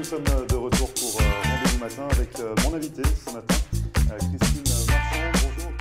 sommes de retour pour Rendez-vous Matin avec mon invité ce matin, Christine Marchand. Bonjour.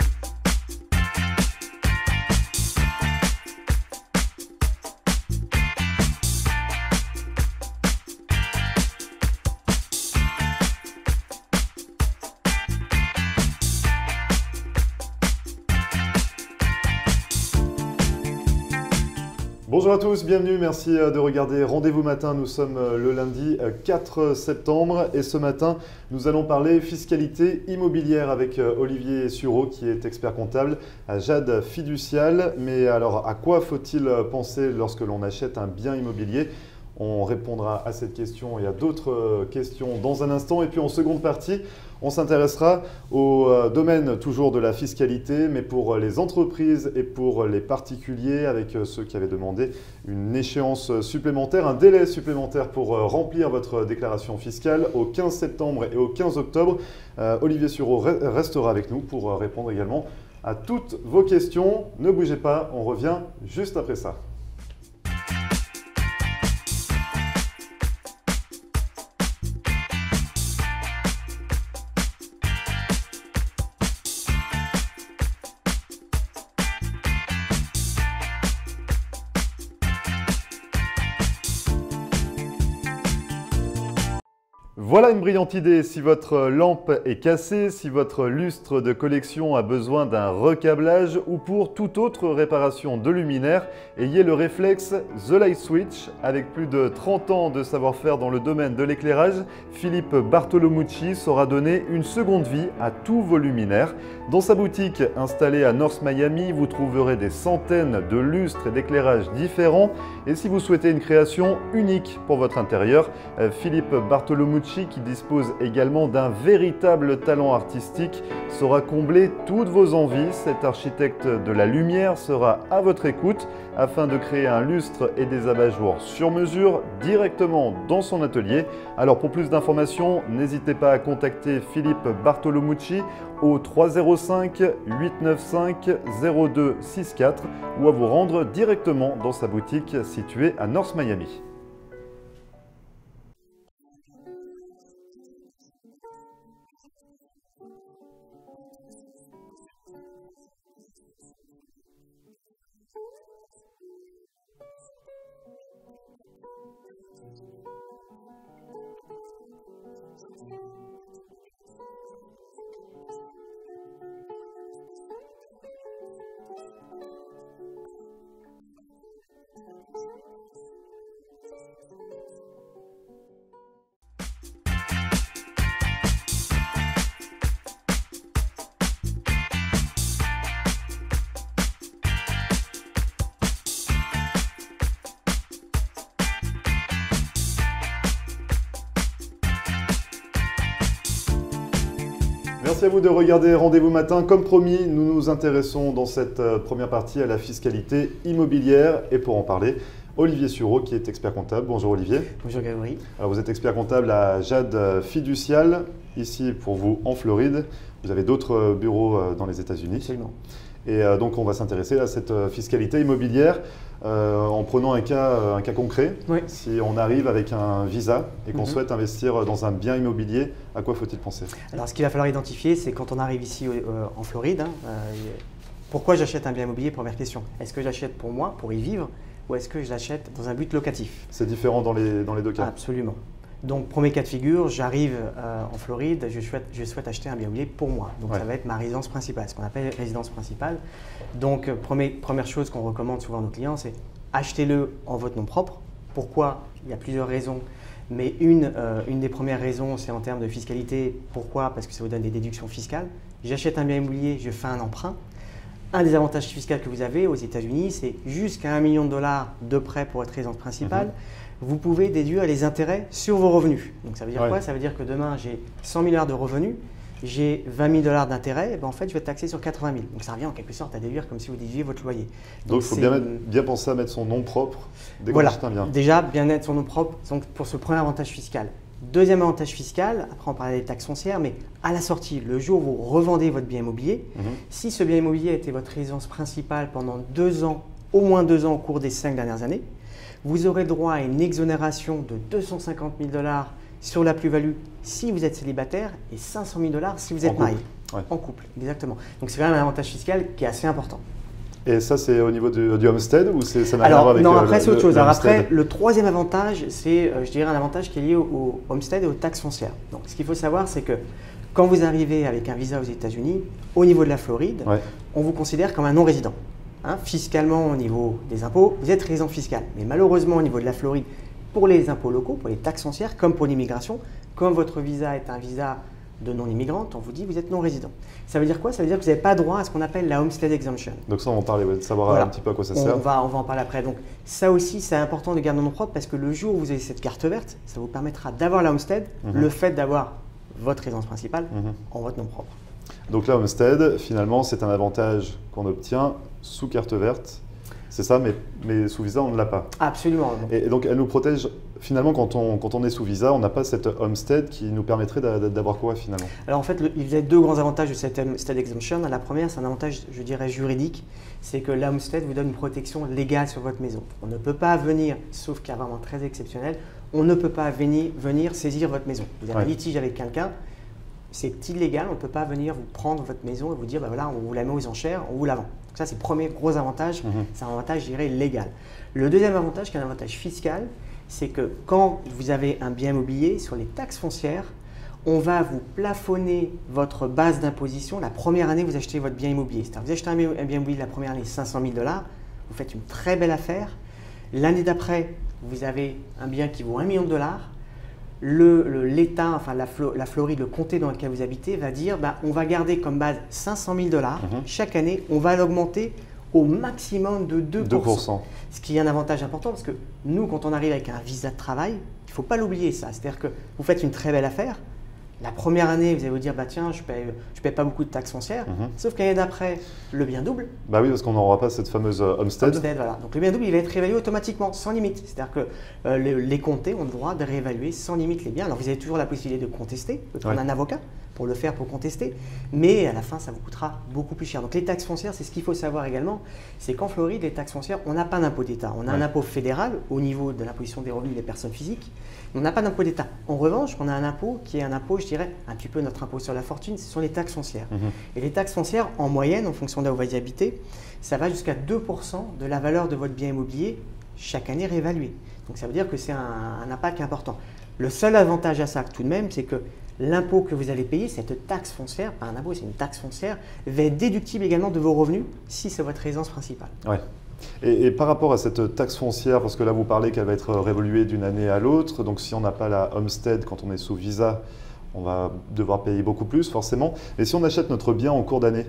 Bonjour à tous, bienvenue, merci de regarder Rendez-vous Matin. Nous sommes le lundi 4 septembre et ce matin, nous allons parler fiscalité immobilière avec Olivier Sureau qui est expert comptable à Jade Fiducial. Mais alors, à quoi faut-il penser lorsque l'on achète un bien immobilier ? On répondra à cette question et à d'autres questions dans un instant. Et puis en seconde partie, on s'intéressera au domaine toujours de la fiscalité, mais pour les entreprises et pour les particuliers, avec ceux qui avaient demandé une échéance supplémentaire, un délai supplémentaire pour remplir votre déclaration fiscale au 15 septembre et au 15 octobre. Olivier Sureau restera avec nous pour répondre également à toutes vos questions. Ne bougez pas, on revient juste après ça. Voilà une brillante idée. Si votre lampe est cassée, si votre lustre de collection a besoin d'un recablage ou pour toute autre réparation de luminaire, ayez le réflexe The Light Switch. Avec plus de 30 ans de savoir-faire dans le domaine de l'éclairage, Philippe Bartolomucci saura donner une seconde vie à tous vos luminaires. Dans sa boutique installée à North Miami, vous trouverez des centaines de lustres et d'éclairages différents. Et si vous souhaitez une création unique pour votre intérieur, Philippe Bartolomucci, qui dispose également d'un véritable talent artistique, saura combler toutes vos envies. Cet architecte de la lumière sera à votre écoute afin de créer un lustre et des abat-jours sur mesure directement dans son atelier. Alors pour plus d'informations, n'hésitez pas à contacter Philippe Bartolomucci au 305 895 0264 ou à vous rendre directement dans sa boutique située à North Miami. Merci à vous de regarder Rendez-vous Matin. Comme promis, nous nous intéressons dans cette première partie à la fiscalité immobilière. Et pour en parler, Olivier Sureau qui est expert comptable. Bonjour Olivier. Bonjour Grégory. Alors vous êtes expert comptable à Jade Fiducial, ici pour vous en Floride. Vous avez d'autres bureaux dans les États-Unis. Absolument. Et donc on va s'intéresser à cette fiscalité immobilière en prenant un cas concret. Oui. Si on arrive avec un visa et qu'on souhaite investir dans un bien immobilier, à quoi faut-il penser? Alors ce qu'il va falloir identifier, c'est quand on arrive ici en Floride, pourquoi j'achète un bien immobilier? Première question. Est-ce que j'achète pour moi, pour y vivre, ou est-ce que je l'achète dans un but locatif? C'est différent dans les deux cas. Absolument. Donc premier cas de figure, j'arrive en Floride, je souhaite acheter un bien immobilier pour moi. Donc Ouais. ça va être ma résidence principale, ce qu'on appelle résidence principale. Donc première chose qu'on recommande souvent à nos clients, c'est achetez-le en votre nom propre. Pourquoi? Il y a plusieurs raisons. Mais une des premières raisons, c'est en termes de fiscalité. Pourquoi? Parce que ça vous donne des déductions fiscales. J'achète un bien immobilier, je fais un emprunt. Un des avantages fiscaux que vous avez aux États-Unis, c'est jusqu'à $1 million de prêt pour votre résidence principale. Vous pouvez déduire les intérêts sur vos revenus. Donc ça veut dire quoi? Ça veut dire que demain, j'ai 100 000 $ de revenus, j'ai 20 000 $ d'intérêt, et ben en fait, je vais être taxé sur 80 000. Donc ça revient en quelque sorte à déduire comme si vous déduisiez votre loyer. Donc il faut bien penser à mettre son nom propre dès qu'on achète un bien. Déjà, bien être son nom propre donc pour ce premier avantage fiscal. Deuxième avantage fiscal, après on parlait des taxes foncières, mais à la sortie, le jour où vous revendez votre bien immobilier, si ce bien immobilier était votre résidence principale pendant 2 ans, au moins 2 ans au cours des 5 dernières années, vous aurez droit à une exonération de 250 000 $ sur la plus-value si vous êtes célibataire et 500 000 $ si vous êtes marié. En couple, exactement. Donc c'est quand même un avantage fiscal qui est assez important. Et ça, c'est au niveau du homestead ou ça n'a rien à voir avec non, après c'est autre chose. Alors homestead. après, le troisième avantage, c'est, je dirais, un avantage qui est lié au homestead et aux taxes foncières. Donc ce qu'il faut savoir, c'est que quand vous arrivez avec un visa aux États-Unis, au niveau de la Floride, on vous considère comme un non-résident. Hein, fiscalement, au niveau des impôts, vous êtes résident fiscal. Mais malheureusement, au niveau de la Floride, pour les impôts locaux, pour les taxes foncières, comme pour l'immigration, comme votre visa est un visa de non-immigrante, on vous dit que vous êtes non-résident. Ça veut dire quoi? Ça veut dire que vous n'avez pas droit à ce qu'on appelle la Homestead Exemption. Donc ça, on va en parler, de savoir un petit peu à quoi ça sert. On va en parler après. Donc ça aussi, c'est important de garder en nom propre parce que le jour où vous avez cette carte verte, ça vous permettra d'avoir la Homestead, le fait d'avoir votre résidence principale en votre nom propre. Donc la Homestead, finalement, c'est un avantage qu'on obtient sous carte verte. C'est ça, mais sous visa, on ne l'a pas. Absolument. Et donc, elle nous protège. Finalement, quand on est sous visa, on n'a pas cette homestead qui nous permettrait d'avoir quoi finalement? Alors en fait, il y a deux grands avantages de cette homestead exemption. La première, c'est un avantage, je dirais, juridique. C'est que la homestead vous donne une protection légale sur votre maison. On ne peut pas venir, sauf cas vraiment très exceptionnel, on ne peut pas venir saisir votre maison. Vous avez un litige avec quelqu'un, c'est illégal, on ne peut pas venir vous prendre votre maison et vous dire, ben voilà, on vous la met aux enchères, on vous la vend. Donc ça, c'est le premier gros avantage, c'est un avantage, je dirais, légal. Le deuxième avantage, qui est un avantage fiscal, c'est que quand vous avez un bien immobilier, sur les taxes foncières, on va vous plafonner votre base d'imposition la première année que vous achetez votre bien immobilier. C'est-à-dire vous achetez un bien immobilier la première année, 500 000 $, vous faites une très belle affaire. L'année d'après, vous avez un bien qui vaut $1 million. L'État, enfin la Floride, le comté dans lequel vous habitez va dire on va garder comme base 500 000 $. Chaque année, on va l'augmenter au maximum de 2%. Ce qui est un avantage important parce que nous, quand on arrive avec un visa de travail, il ne faut pas l'oublier ça. C'est-à-dire que vous faites une très belle affaire. La première année, vous allez vous dire, tiens, je paye pas beaucoup de taxes foncières. Sauf que l'année d'après, le bien double. Bah oui, parce qu'on n'aura pas cette fameuse homestead. Voilà. Donc le bien double, il va être réévalué automatiquement, sans limite. C'est-à-dire que les comtés ont le droit de réévaluer sans limite les biens. Alors vous avez toujours la possibilité de contester, de prendre un avocat pour le faire, pour contester. Mais à la fin, ça vous coûtera beaucoup plus cher. Donc les taxes foncières, c'est ce qu'il faut savoir également. C'est qu'en Floride, les taxes foncières, on n'a pas d'impôt d'État. On a un impôt fédéral au niveau de l'imposition des revenus des personnes physiques. On n'a pas d'impôt d'État. En revanche, on a un impôt qui est un impôt, je dirais, un petit peu notre impôt sur la fortune, ce sont les taxes foncières. Et les taxes foncières, en moyenne, en fonction de là où vous y habiter, ça va jusqu'à 2% de la valeur de votre bien immobilier chaque année réévaluée. Donc ça veut dire que c'est un impact important. Le seul avantage à ça, tout de même, c'est que l'impôt que vous allez payer, cette taxe foncière, pas un impôt, c'est une taxe foncière, va être déductible également de vos revenus si c'est votre résidence principale. Ouais. Et par rapport à cette taxe foncière, parce que là vous parlez qu'elle va être réévaluée d'une année à l'autre, donc si on n'a pas la homestead quand on est sous visa, on va devoir payer beaucoup plus forcément. Mais si on achète notre bien en cours d'année,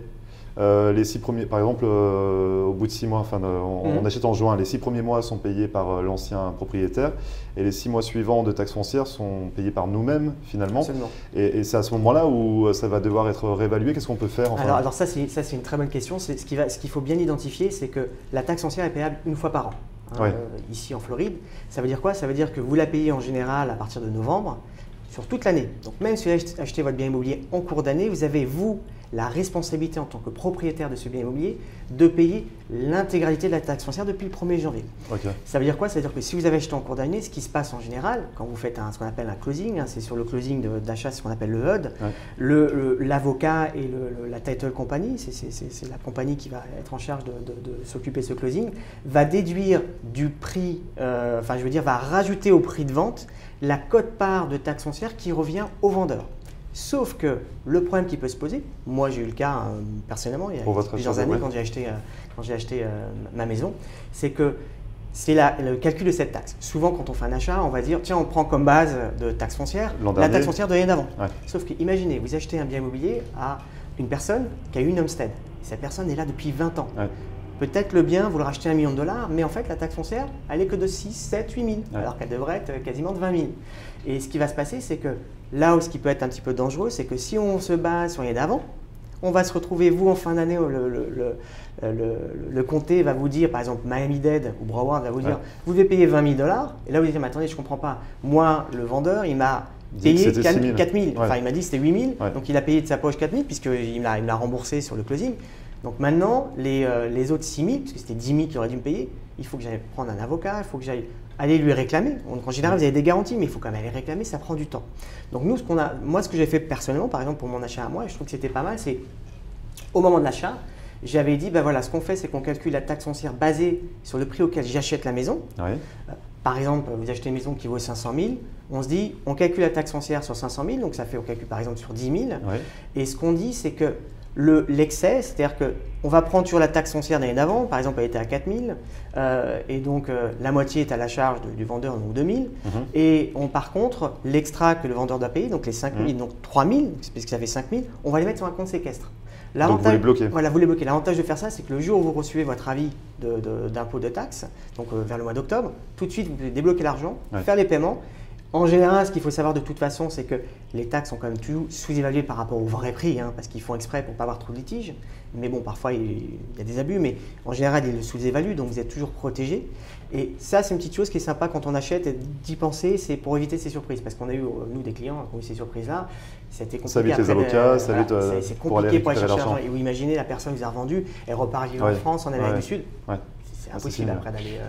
les 6 premiers, par exemple, au bout de 6 mois, on achète en juin, les 6 premiers mois sont payés par l'ancien propriétaire et les 6 mois suivants de taxes foncières sont payés par nous-mêmes finalement. Absolument. Et c'est à ce moment-là où ça va devoir être réévalué. Qu'est-ce qu'on peut faire Alors ça, c'est une très bonne question. Ce qu'il faut bien identifier, c'est que la taxe foncière est payable une fois par an. Ici en Floride, ça veut dire quoi? Ça veut dire que vous la payez en général à partir de novembre sur toute l'année. Donc même si vous achetez votre bien immobilier en cours d'année, vous avez, vous, la responsabilité en tant que propriétaire de ce bien immobilier de payer l'intégralité de la taxe foncière depuis le 1er janvier. Ça veut dire quoi? Ça veut dire que si vous avez acheté en cours d'année, ce qui se passe en général, quand vous faites ce qu'on appelle un closing, c'est sur le closing d'achat, ce qu'on appelle le HUD, l'avocat et la title company, c'est la compagnie qui va être en charge de s'occuper de ce closing, va déduire du prix, va rajouter au prix de vente la quote-part de taxe foncière qui revient au vendeur. Sauf que le problème qui peut se poser, moi j'ai eu le cas personnellement il y a plusieurs années quand j'ai acheté ma maison, c'est que c'est le calcul de cette taxe. Souvent quand on fait un achat, on va dire tiens on prend comme base de taxe foncière la taxe foncière de l'année d'avant. Sauf que imaginez, vous achetez un bien immobilier à une personne qui a eu une homestead. Cette personne est là depuis 20 ans. Peut-être le bien, vous le rachetez $1 million, mais en fait la taxe foncière, elle est que de 6, 7, 8 000, alors qu'elle devrait être quasiment de 20 000. Et ce qui va se passer, c'est que là où ce qui peut être un petit peu dangereux, c'est que si on se base sur l'année d'avant, on va se retrouver, vous, en fin d'année, le comté va vous dire, par exemple, Miami-Dade ou Broward va vous dire, vous devez payer $20 000, et là vous dites, mais attendez, je ne comprends pas. Moi, le vendeur, il m'a payé 4 000. Enfin, il m'a dit que c'était 8 000, donc il a payé de sa poche 4 000, puisqu'il me l'a remboursé sur le closing. Donc maintenant, les autres 6 000, parce que c'était 10 000 qui auraient dû me payer, il faut que j'aille prendre un avocat, il faut que j'aille aller lui réclamer. Donc en général, vous avez des garanties, mais il faut quand même aller réclamer, ça prend du temps. Donc nous, moi, ce que j'ai fait personnellement, par exemple pour mon achat à moi, et je trouve que c'était pas mal, c'est au moment de l'achat, j'avais dit, ben voilà, ce qu'on fait, c'est qu'on calcule la taxe foncière basée sur le prix auquel j'achète la maison. Oui. Par exemple, vous achetez une maison qui vaut 500 000, on se dit, on calcule la taxe foncière sur 500 000, donc ça fait, on calcule par exemple sur 10 000. Oui. Et ce qu'on dit, c'est que l'excès, c'est-à-dire qu'on va prendre sur la taxe foncière d'année d'avant, par exemple elle était à 4 000, et donc la moitié est à la charge du vendeur, donc 2 000. Et par contre, l'extra que le vendeur doit payer, donc les 5 000, donc 3 000, puisque ça fait 5 000, on va les mettre sur un compte séquestre. Donc vous les bloquez. Voilà, vous les bloquez. L'avantage de faire ça, c'est que le jour où vous recevez votre avis d'impôt de taxe, donc vers le mois d'octobre, tout de suite, vous pouvez débloquer l'argent, faire les paiements. En général, ce qu'il faut savoir de toute façon, c'est que les taxes sont quand même toujours sous-évaluées par rapport au vrai prix, parce qu'ils font exprès pour ne pas avoir trop de litiges. Mais bon, parfois, il y a des abus, mais en général, ils le sous-évaluent, donc vous êtes toujours protégé. Et ça, c'est une petite chose qui est sympa quand on achète, d'y penser, c'est pour éviter ces surprises. Parce qu'on a eu, nous, des clients qui ont eu ces surprises-là, c'était compliqué. Ça évite les avocats, ça évite c'est pour aller compliqué pour aller récupérer chercher l'argent. l'argent. Et vous imaginez, la personne vous a revendu, elle repart vivre en France, en Amérique du Sud. C'est impossible après d'aller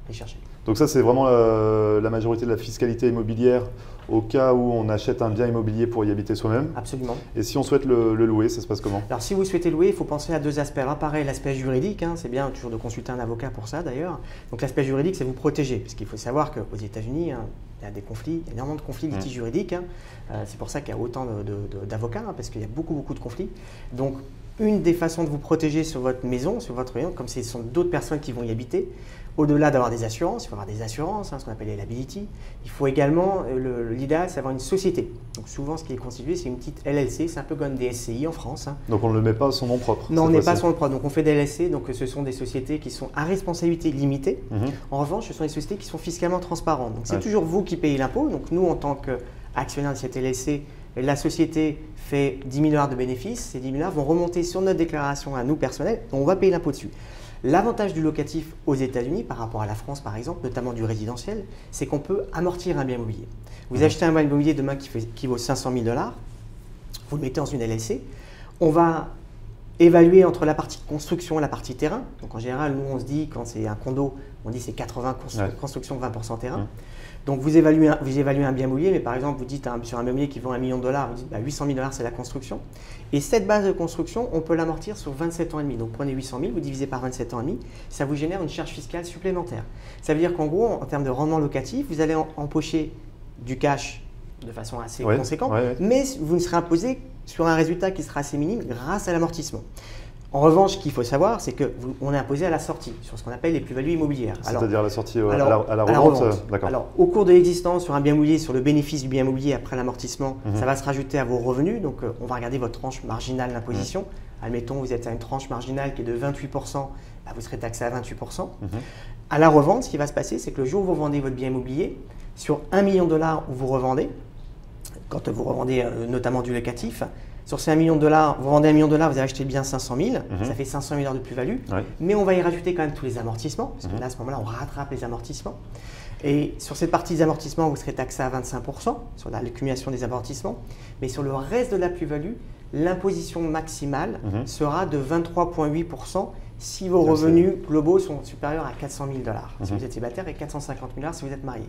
les chercher. Donc ça, c'est vraiment la majorité de la fiscalité immobilière au cas où on achète un bien immobilier pour y habiter soi-même. Absolument. Et si on souhaite le louer, ça se passe comment? Alors si vous souhaitez louer, il faut penser à deux aspects. Alors pareil, l'aspect juridique, c'est bien toujours de consulter un avocat pour ça d'ailleurs. Donc l'aspect juridique, c'est vous protéger. Parce qu'il faut savoir qu'aux États-Unis, il y a des conflits, il y a énormément de conflits de litiges juridiques. C'est pour ça qu'il y a autant d'avocats, parce qu'il y a beaucoup de conflits. Donc une des façons de vous protéger sur votre maison, comme ce sont d'autres personnes qui vont y habiter, au-delà d'avoir des assurances, il faut avoir des assurances, ce qu'on appelle les liability. Il faut également, l'idéal, c'est d'avoir une société. Donc souvent, ce qui est constitué, c'est une petite LLC, c'est un peu comme des SCI en France. Donc on ne le met pas à son nom propre? Non, on n'est pas à son nom propre. Donc on fait des LLC, donc ce sont des sociétés qui sont à responsabilité limitée. En revanche, ce sont des sociétés qui sont fiscalement transparentes. Donc c'est toujours vous qui payez l'impôt. Donc nous, en tant qu'actionnaire de cette LLC, la société fait 10 000 $ de bénéfices. Ces 10 000 $ vont remonter sur notre déclaration à nous personnels. On va payer l'impôt dessus. L'avantage du locatif aux États-Unis par rapport à la France, par exemple, notamment du résidentiel, c'est qu'on peut amortir un bien immobilier. Vous achetez un bien immobilier demain qui vaut 500 000 $, vous le mettez dans une LLC, on va évaluer entre la partie construction et la partie terrain. Donc en général, nous on se dit, quand c'est un condo, on dit c'est 80 construction, 20% terrain. Donc vous évaluez un bien immobilier, mais par exemple vous dites sur un bien immobilier qui vaut $1 million, vous dites 800 000 $ c'est la construction. Et cette base de construction, on peut l'amortir sur 27 ans et demi. Donc prenez 800 000, vous divisez par 27 ans et demi, ça vous génère une charge fiscale supplémentaire. Ça veut dire qu'en gros, en termes de rendement locatif, vous allez empocher du cash de façon assez conséquente, mais vous ne serez imposé sur un résultat qui sera assez minime grâce à l'amortissement. En revanche, ce qu'il faut savoir, c'est qu'on est imposé à la sortie, sur ce qu'on appelle les plus-values immobilières. C'est-à-dire la sortie à la revente. D'accord. Alors, au cours de l'existence, sur un bien immobilier, sur le bénéfice du bien immobilier après l'amortissement, ça va se rajouter à vos revenus. Donc, on va regarder votre tranche marginale d'imposition. Admettons, vous êtes à une tranche marginale qui est de 28%, vous serez taxé à 28%. À la revente, ce qui va se passer, c'est que le jour où vous vendez votre bien immobilier, sur $1 million où vous revendez, quand vous revendez notamment du locatif, sur ces $1 million, vous vendez $1 million, vous avez acheté le bien 500 000, ça fait 500 000 $ de plus-value, mais on va y rajouter quand même tous les amortissements, parce que là, à ce moment-là, on rattrape les amortissements. Et sur cette partie des amortissements, vous serez taxé à 25% sur l'accumulation des amortissements, mais sur le reste de la plus-value, l'imposition maximale sera de 23,8% si vos revenus globaux sont supérieurs à 400 000 $, si vous êtes célibataire, et 450 000 $ si vous êtes marié.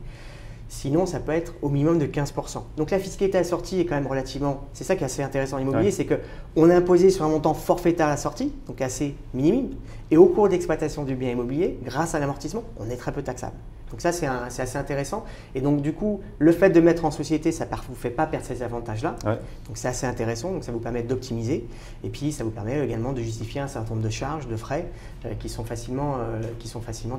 Sinon, ça peut être au minimum de 15%. Donc la fiscalité à la sortie est quand même relativement… C'est ça qui est assez intéressant en immobilier, c'est qu'on est imposé sur un montant forfaitaire à la sortie, donc assez minime, et au cours d'exploitation du bien immobilier, grâce à l'amortissement, on est très peu taxable. Donc ça, c'est assez intéressant. Et donc du coup, le fait de mettre en société, ça ne vous fait pas perdre ces avantages-là. Donc c'est assez intéressant, donc ça vous permet d'optimiser. Et puis ça vous permet également de justifier un certain nombre de charges, de frais qui sont facilement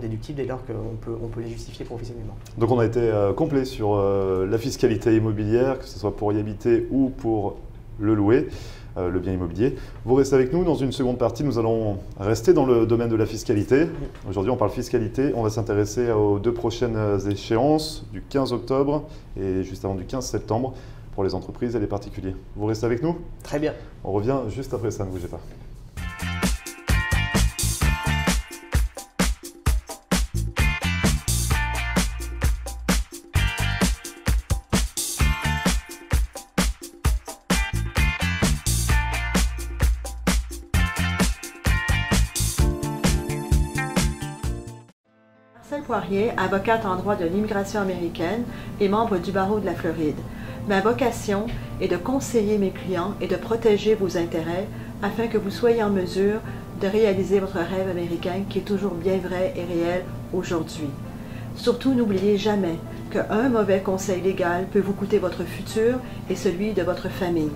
déductibles dès lors qu'on peut les justifier professionnellement. Donc on a été complet sur la fiscalité immobilière, que ce soit pour y habiter ou pour le louer. Le bien immobilier. Vous restez avec nous. Dans une seconde partie, nous allons rester dans le domaine de la fiscalité. Aujourd'hui, on parle fiscalité. On va s'intéresser aux 2 prochaines échéances, du 15 octobre et juste avant du 15 septembre, pour les entreprises et les particuliers. Vous restez avec nous? Très bien. On revient juste après ça, ne bougez pas. Marcelle Poirier, avocate en droit de l'immigration américaine et membre du barreau de la Floride. Ma vocation est de conseiller mes clients et de protéger vos intérêts afin que vous soyez en mesure de réaliser votre rêve américain qui est toujours bien vrai et réel aujourd'hui. Surtout, n'oubliez jamais qu'un mauvais conseil légal peut vous coûter votre futur et celui de votre famille.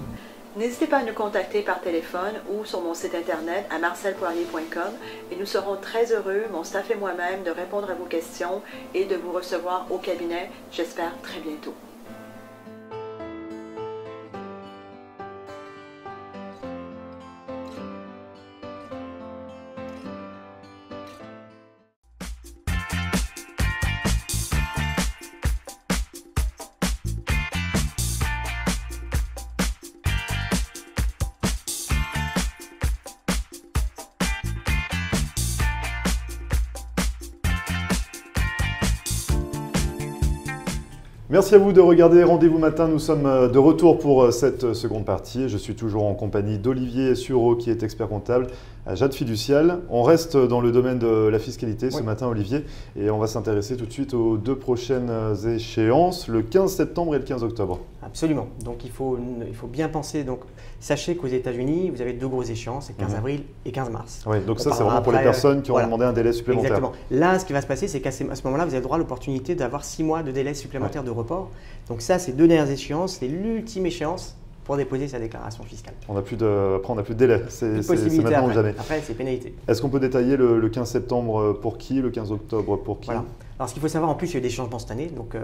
N'hésitez pas à nous contacter par téléphone ou sur mon site internet à marcelpoirier.com et nous serons très heureux, mon staff et moi-même, de répondre à vos questions et de vous recevoir au cabinet, j'espère très bientôt. Merci à vous de regarder Rendez-vous Matin. Nous sommes de retour pour cette seconde partie. Je suis toujours en compagnie d'Olivier Sureau, qui est expert comptable à Jade Fiducial. On reste dans le domaine de la fiscalité ce matin, Olivier, et on va s'intéresser tout de suite aux deux prochaines échéances, le 15 septembre et le 15 octobre. Absolument. Donc il faut bien penser. Donc, sachez qu'aux États-Unis, vous avez deux grosses échéances, 15 avril et 15 mars. Oui, donc ça, c'est vraiment pour les personnes qui ont demandé un délai supplémentaire. Exactement. Là, ce qui va se passer, c'est qu'à ce moment-là, vous avez le droit à l'opportunité d'avoir 6 mois de délai supplémentaire de report. Donc ça, ces deux dernières échéances, c'est l'ultime échéance pour déposer sa déclaration fiscale. Après, on n'a plus de délai. C'est maintenant ou jamais. Après, c'est pénalité. Est-ce qu'on peut détailler le 15 septembre pour qui, le 15 octobre pour qui? Voilà. Alors, ce qu'il faut savoir, en plus, il y a eu des changements cette année. Donc,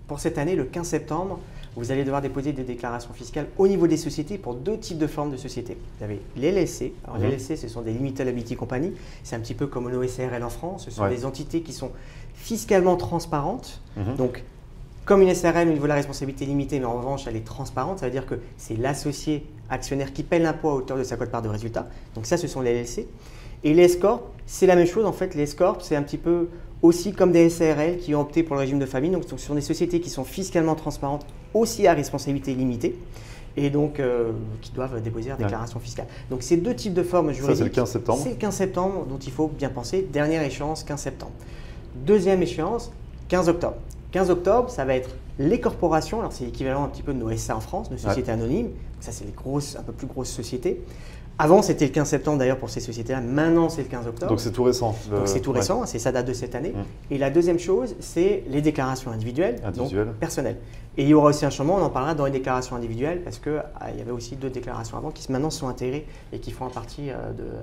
pour cette année, le 15 septembre, vous allez devoir déposer des déclarations fiscales au niveau des sociétés pour deux types de formes de sociétés. Vous avez les LLC. Alors, les LLC, ce sont des Limited Liability Company. C'est un petit peu comme l'OSRL en France. Ce sont des entités qui sont fiscalement transparentes. Donc, comme une SRL au niveau de la responsabilité limitée, mais en revanche, elle est transparente. Ça veut dire que c'est l'associé actionnaire qui paie l'impôt à hauteur de sa quote-part de résultat. Donc ça, ce sont les LLC. Et les S-Corp, c'est la même chose. En fait, les S-Corp, c'est un petit peu aussi comme des SARL qui ont opté pour le régime de famille. Donc, ce sont des sociétés qui sont fiscalement transparentes, aussi à responsabilité limitée, et donc qui doivent déposer leur déclaration fiscale. Donc, ces deux types de formes juridiques. Ça, c'est le 15 septembre. C'est le 15 septembre dont il faut bien penser. Dernière échéance, 15 septembre. Deuxième échéance, 15 octobre. 15 octobre, ça va être les corporations. Alors, c'est l'équivalent un petit peu de nos SA en France, nos sociétés anonymes. Donc, ça, c'est les grosses, un peu plus grosses sociétés. Avant, c'était le 15 septembre d'ailleurs pour ces sociétés-là. Maintenant, c'est le 15 octobre. Donc, c'est tout récent. Donc, c'est tout récent. C'est ça date de cette année. Et la deuxième chose, c'est les déclarations individuelles, donc personnelles. Et il y aura aussi un changement, on en parlera dans les déclarations individuelles parce qu'il y avait aussi deux déclarations avant qui maintenant sont intégrées et qui font partie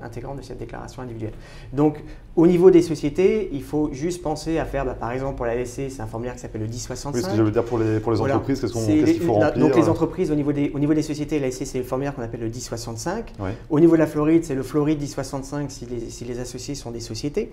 intégrante de cette déclaration individuelle. Donc, au niveau des sociétés, il faut juste penser à faire, par exemple, pour la LLC, c'est un formulaire qui s'appelle le 1065. Oui, ce que je veux dire pour les entreprises, qu'est-ce qu'il faut remplir? Donc, les entreprises, au niveau des sociétés, la LLC, c'est le formulaire qu'on appelle le 1065. Au niveau de la Floride, c'est le Floride 1065 si les associés sont des sociétés.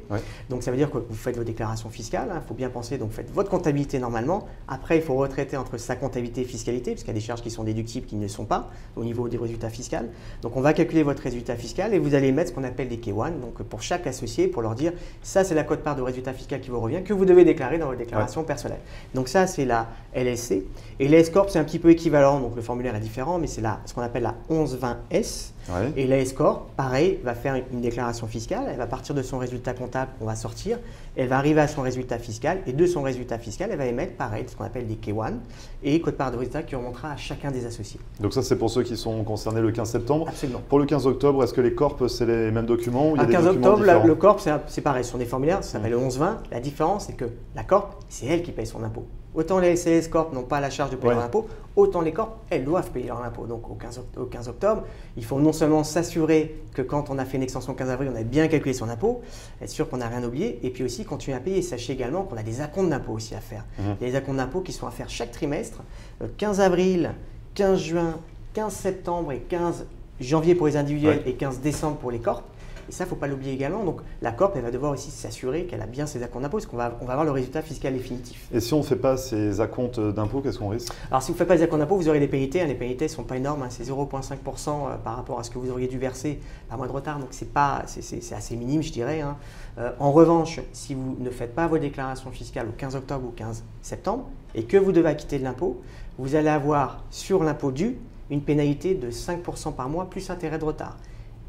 Donc, ça veut dire que vous faites vos déclarations fiscales. Il faut bien penser, donc faites votre comptabilité normalement. Après, il faut retraiter entre sa comptabilité et fiscalité, puisqu'il y a des charges qui sont déductibles qui ne le sont pas au niveau des résultats fiscaux. Donc, on va calculer votre résultat fiscal et vous allez mettre ce qu'on appelle des K1, donc pour chaque associé, pour leur dire ça, c'est la quote-part de résultat fiscal qui vous revient, que vous devez déclarer dans votre déclaration personnelle. Donc, ça, c'est la LSC. Et la S-Corp, c'est un petit peu équivalent, donc le formulaire est différent, mais c'est ce qu'on appelle la 1120S. Et la S-Corp, pareil, va faire une déclaration fiscale, elle va partir de son résultat comptable qu'on va sortir, elle va arriver à son résultat fiscal, et de son résultat fiscal, elle va émettre, pareil, ce qu'on appelle des K1, et quote-part de résultat qui remontera à chacun des associés. Donc ça, c'est pour ceux qui sont concernés le 15 septembre. Absolument. Pour le 15 octobre, est-ce que les corps, c'est les mêmes documents ou il y a des 15 documents octobre, différents? le corp, c'est pareil, ce sont des formulaires, ça s'appelle le 1120. La différence, c'est que la corp, c'est elle qui paye son impôt. Autant les SAS Corp n'ont pas la charge de payer leur impôt, autant les corps, elles doivent payer leur impôt. Donc au 15 octobre, il faut non seulement s'assurer que quand on a fait une extension 15 avril, on a bien calculé son impôt, être sûr qu'on n'a rien oublié, et puis aussi continuer à payer. Sachez également qu'on a des acomptes d'impôt aussi à faire. Il y a des acomptes d'impôt qui sont à faire chaque trimestre, 15 avril, 15 juin, 15 septembre et 15 janvier pour les individuels et 15 décembre pour les corps. Et ça, il ne faut pas l'oublier également. Donc, la Corp, elle va devoir aussi s'assurer qu'elle a bien ses acomptes d'impôt, parce qu'on va avoir le résultat fiscal définitif. Et si on ne fait pas ces acomptes d'impôt, qu'est-ce qu'on risque? Alors, si vous ne faites pas les acomptes d'impôt, vous aurez des pénalités. Les pénalités ne sont pas énormes, c'est 0,5% par rapport à ce que vous auriez dû verser par mois de retard. Donc, c'est assez minime, je dirais. En revanche, si vous ne faites pas vos déclarations fiscales au 15 octobre ou 15 septembre et que vous devez acquitter de l'impôt, vous allez avoir sur l'impôt dû une pénalité de 5% par mois plus intérêt de retard.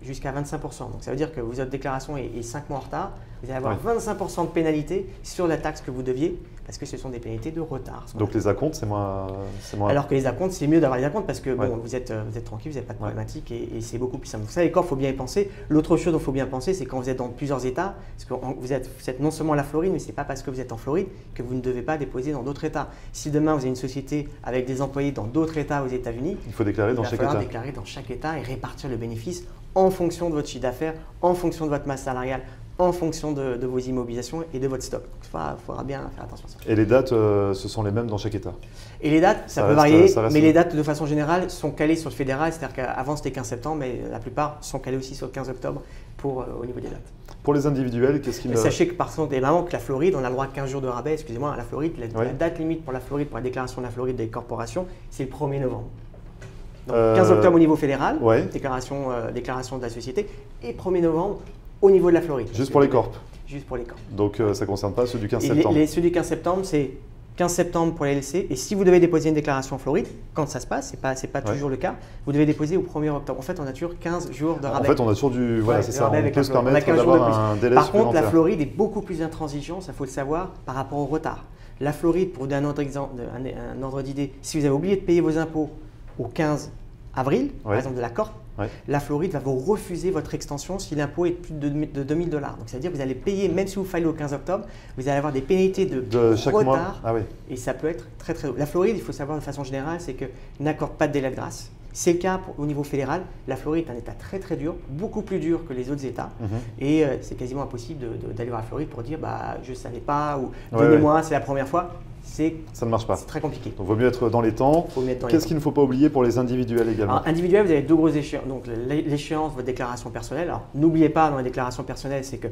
jusqu'à 25%. Donc ça veut dire que votre déclaration est 5 mois en retard, vous allez avoir 25% de pénalité sur la taxe que vous deviez, parce que ce sont des pénalités de retard. Donc les acomptes, c'est moins… Alors que les acomptes, c'est mieux d'avoir les acomptes parce que bon, vous êtes tranquille, vous n'avez pas de problématique et c'est beaucoup plus simple. Donc ça, les corps, il faut bien y penser. L'autre chose dont il faut bien penser, c'est quand vous êtes dans plusieurs États, parce que vous êtes non seulement à la Floride, mais ce n'est pas parce que vous êtes en Floride que vous ne devez pas déposer dans d'autres États. Si demain vous avez une société avec des employés dans d'autres États aux États-Unis, il faut déclarer dans chaque État. Déclarer dans chaque État et répartir le bénéfice en fonction de votre chiffre d'affaires, en fonction de votre masse salariale, en fonction de vos immobilisations et de votre stock. Donc il faudra bien faire attention à ça. Et les dates, ce sont les mêmes dans chaque État? Et les dates, ça peut varier, mais les dates de façon générale sont calées sur le fédéral, c'est-à-dire qu'avant c'était 15 septembre, mais la plupart sont calées aussi sur le 15 octobre au niveau des dates. Pour les individuels, qu'est-ce qu'il… Sachez que par contre, évidemment, que la Floride, on a le droit à 15 jours de rabais, excusez-moi, la Floride, la date limite pour la Floride, pour la déclaration de la Floride des corporations, c'est le 1er novembre. Donc 15 octobre au niveau fédéral, déclaration de la société, et 1er novembre au niveau de la Floride. Juste pour les corps? Juste pour les corps. Donc ça ne concerne pas ceux du 15 septembre? Ceux du 15 septembre, c'est 15 septembre pour les LLC. Et si vous devez déposer une déclaration en Floride, quand ça se passe, ce n'est pas toujours le cas, vous devez déposer au 1er octobre. En fait, on a toujours 15 jours de rabais. En fait, on a toujours du… Voilà, c'est ça, on peut se permettre d'avoir un délai Par supplémentaire. contre, la Floride est beaucoup plus intransigeante, ça faut le savoir, par rapport au retard. La Floride, pour vous donner un ordre d'idée, si vous avez oublié de payer vos impôts au 15 avril, par exemple de la Corp, la Floride va vous refuser votre extension si l'impôt est plus de $2 000. Donc, ça veut dire que vous allez payer, même si vous filez au 15 octobre, vous allez avoir des pénalités de chaque retard. mois. Ah oui. Et ça peut être très très haut. La Floride, il faut savoir de façon générale, c'est que n'accorde pas de délai de grâce. C'est le cas au niveau fédéral. La Floride est un État très très dur, beaucoup plus dur que les autres États. Et c'est quasiment impossible d'aller voir la Floride pour dire je ne savais pas ou donnez-moi, c'est la première fois. Ça ne marche pas. C'est très compliqué. Donc, il vaut mieux être dans les temps. Qu'est-ce qu'il ne faut pas oublier pour les individuels également? Alors, individuel, vous avez deux grosses échéances. Donc, l'échéance de votre déclaration personnelle. Alors, n'oubliez pas dans la déclaration personnelle, c'est que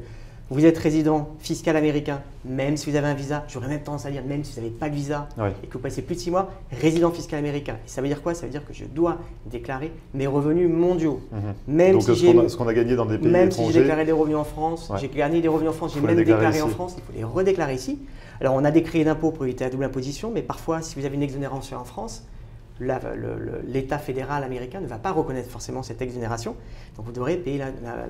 vous êtes résident fiscal américain, même si vous avez un visa. J'aurais même tendance à dire, même si vous n'avez pas de visa et que vous passez plus de 6 mois, résident fiscal américain. Et ça veut dire quoi? Ça veut dire que je dois déclarer mes revenus mondiaux. Même donc, si ce qu'on a gagné dans des pays étrangers. Même si j'ai déclaré des revenus en France, j'ai gagné des revenus en France, j'ai même déclaré en France, il faut les redéclarer ici. Alors, on a des crédits d'impôt pour éviter la double imposition, mais parfois, si vous avez une exonération en France, l'État fédéral américain ne va pas reconnaître forcément cette exonération. Donc, vous devrez payer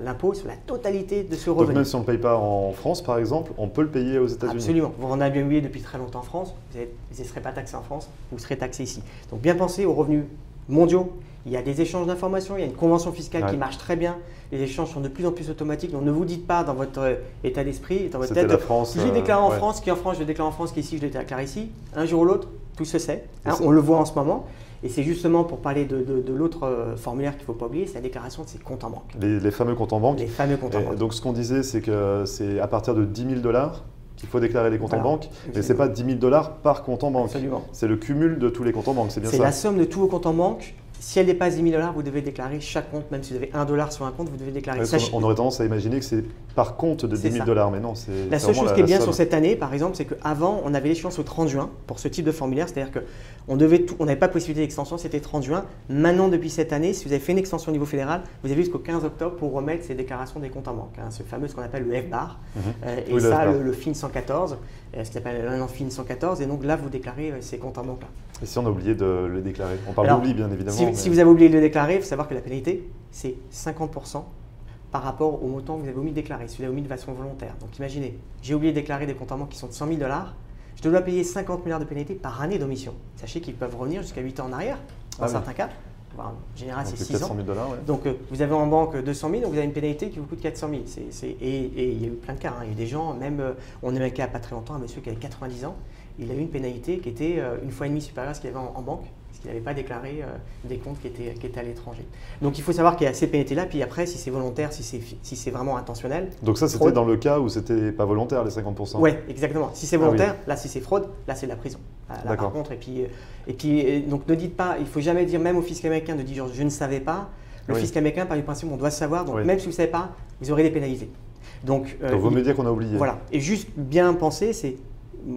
l'impôt sur la totalité de ce revenu. Donc, même si on ne le paye pas en France, par exemple, on peut le payer aux États-Unis? Absolument. Vous en avez bien oublié depuis très longtemps en France, vous ne serez pas taxé en France, vous serez taxé ici. Donc, bien penser aux revenus mondiaux. Il y a des échanges d'informations, il y a une convention fiscale qui marche très bien. Les échanges sont de plus en plus automatiques. Donc ne vous dites pas dans votre état d'esprit, dans votre tête, je déclare en France, qui en France, je déclare en France, qui ici, je déclare ici. Un jour ou l'autre, tout se sait. On le voit en ce moment. Et c'est justement pour parler de l'autre formulaire qu'il ne faut pas oublier, c'est la déclaration de ses comptes en banque. Les fameux comptes en banque. Les fameux comptes en banque. Donc ce qu'on disait, c'est que c'est à partir de $10 000 qu'il faut déclarer les comptes en banque, mais ce n'est pas $10 000 par compte en banque. C'est le cumul de tous les comptes en banque, c'est bien ça? C'est la somme de tous vos comptes en banque. Si elle dépasse $10 000, vous devez déclarer chaque compte, même si vous avez $1 sur un compte, vous devez déclarer. On aurait tendance à imaginer que c'est par compte de $10 000, mais non. La seule chose qui est bien sur cette année, par exemple, c'est qu'avant, on avait l'échéance au 30 juin pour ce type de formulaire, c'est-à-dire qu'on n'avait pas possibilité d'extension, c'était 30 juin. Maintenant, depuis cette année, si vous avez fait une extension au niveau fédéral, vous avez jusqu'au 15 octobre pour remettre ces déclarations des comptes en banque, ce fameux, ce qu'on appelle le FBAR, et ça, le FIN 114, ce qui s'appelle un FIN 114, et donc là, vous déclarez ces comptes en banque-là. Et si on a oublié de le déclarer? On parle d'oubli, bien évidemment. Si vous avez oublié de le déclarer, il faut savoir que la pénalité, c'est 50% par rapport au montant que vous avez omis de déclarer, si vous avez omis de façon volontaire. Donc imaginez, j'ai oublié de déclarer des comptes en banque qui sont de $100 000, je dois payer 50 milliards de pénalité par année d'omission. Sachez qu'ils peuvent revenir jusqu'à 8 ans en arrière, dans certains cas. En général, c'est 6 ans. Donc vous avez en banque 200 000, donc vous avez une pénalité qui vous coûte 400 000. Et il y a eu plein de cas. Il y a eu des gens, même on a eu un cas il n'y a pas très longtemps, un monsieur qui avait 90 ans, il a eu une pénalité qui était 1,5 fois supérieure à ce qu'il avait en banque, parce qu'il n'avait pas déclaré des comptes qui étaient à l'étranger. Donc il faut savoir qu'il y a ces pénalités-là, puis après, si c'est volontaire, si c'est vraiment intentionnel. Donc ça, c'était dans le cas où c'était pas volontaire, les 50%? Oui, exactement. Si c'est volontaire, là, si c'est fraude, là, c'est de la prison. Là, par contre, donc ne dites pas, il ne faut jamais dire, même au fisc américain, de dire je ne savais pas. Le fisc américain, par du principe, on doit savoir, donc même si vous ne savez pas, vous aurez des pénalités. Donc vaut mieux dire qu'on a oublié. Voilà. Et juste bien penser, c'est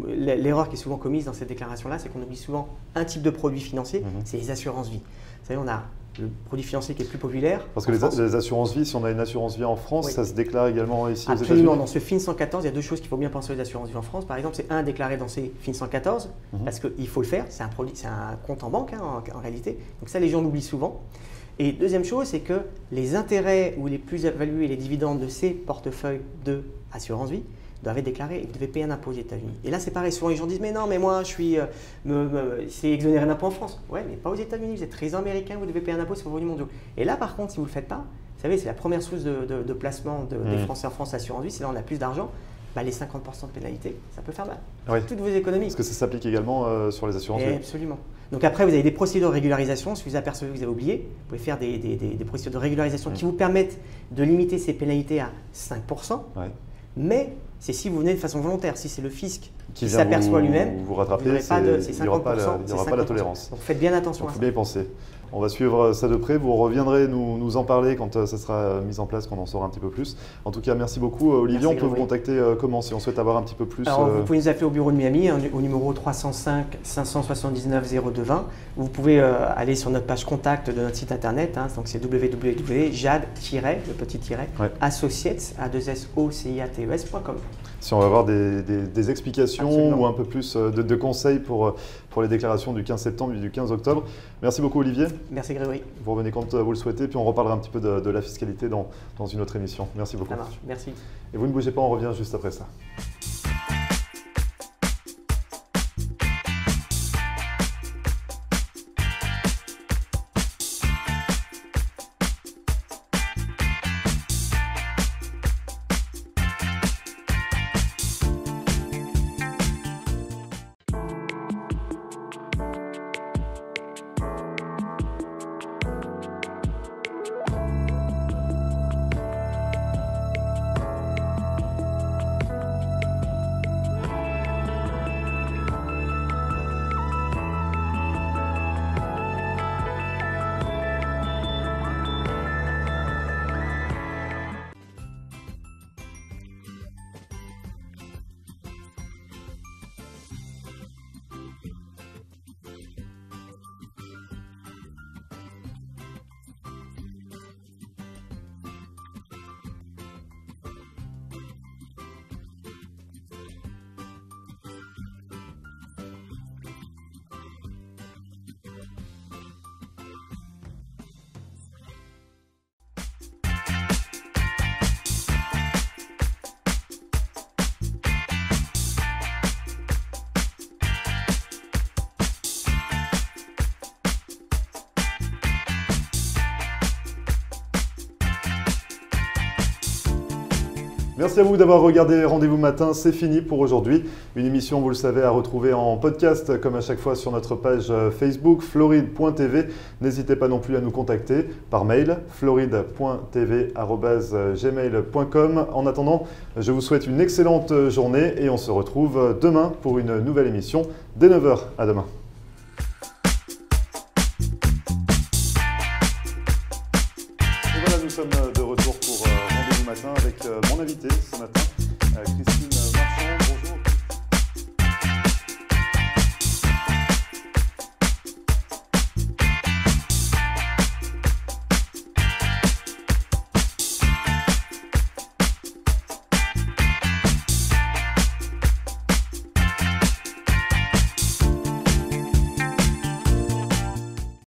l'erreur qui est souvent commise dans cette déclaration-là, c'est qu'on oublie souvent un type de produit financier, c'est les assurances-vie. Vous savez, on a le produit financier qui est le plus populaire. Parce que les assurances-vie, si on a une assurance-vie en France, ça se déclare également ici aux États-Unis? Absolument. Dans ce FIN 114, il y a deux choses qu'il faut bien penser aux assurances-vie en France. Par exemple, c'est déclarer dans ces FIN 114, parce qu'il faut le faire, c'est un compte en banque en réalité. Donc ça, les gens l'oublient souvent. Et deuxième chose, c'est que les intérêts ou les plus-values et les dividendes de ces portefeuilles de assurance vie doivent être déclarés et vous devez payer un impôt aux États-Unis. Et là, c'est pareil. Souvent, les gens disent, mais non, mais moi, c'est exonéré d'impôt en France. Ouais, mais pas aux États-Unis. Vous êtes résident américain, vous devez payer un impôt sur vos revenus mondiaux. Et là, par contre, si vous ne le faites pas, vous savez, c'est la première source de placement des Français en France, assurance vie. C'est là où on a plus d'argent. Bah, les 50% de pénalité, ça peut faire mal. Oui. Toutes vos économies. Parce que ça s'applique également sur les assurances. Absolument. Donc après, vous avez des procédures de régularisation. Si vous apercevez que vous avez oublié, vous pouvez faire des procédures de régularisation qui vous permettent de limiter ces pénalités à 5%. Ouais. Mais c'est si vous venez de façon volontaire. Si c'est le fisc qui vient s'aperçoit lui-même, vous rattrapez, il n'y aura pas la tolérance. Donc faites bien attention à ça. Il faut bien y penser. On va suivre ça de près. Vous reviendrez nous en parler quand ça sera mis en place, quand on en saura un petit peu plus. En tout cas, merci beaucoup, Olivier. Merci, on peut vous contacter comment si on souhaite avoir un petit peu plus Alors, vous pouvez nous appeler au bureau de Miami au numéro 305 579 0220. Vous pouvez aller sur notre page contact de notre site internet. Donc c'est www.jad-associates.com. Si on va avoir des explications Absolument. ou un peu plus de conseils pour les déclarations du 15 septembre et du 15 octobre. Merci beaucoup, Olivier. Merci, Grégory. Vous revenez quand vous le souhaitez, puis on reparlera un petit peu de la fiscalité dans une autre émission. Merci beaucoup. Ça marche. Merci. Et vous ne bougez pas, on revient juste après ça. Merci à vous d'avoir regardé Rendez-vous Matin, c'est fini pour aujourd'hui. Une émission, vous le savez, à retrouver en podcast, comme à chaque fois sur notre page Facebook, floride.tv. N'hésitez pas non plus à nous contacter par mail, floride.tv@gmail.com. En attendant, je vous souhaite une excellente journée et on se retrouve demain pour une nouvelle émission dès 9h. À demain. Et voilà, nous sommes de retour pour Rendez-vous Matin avec mon invité ce matin, Christine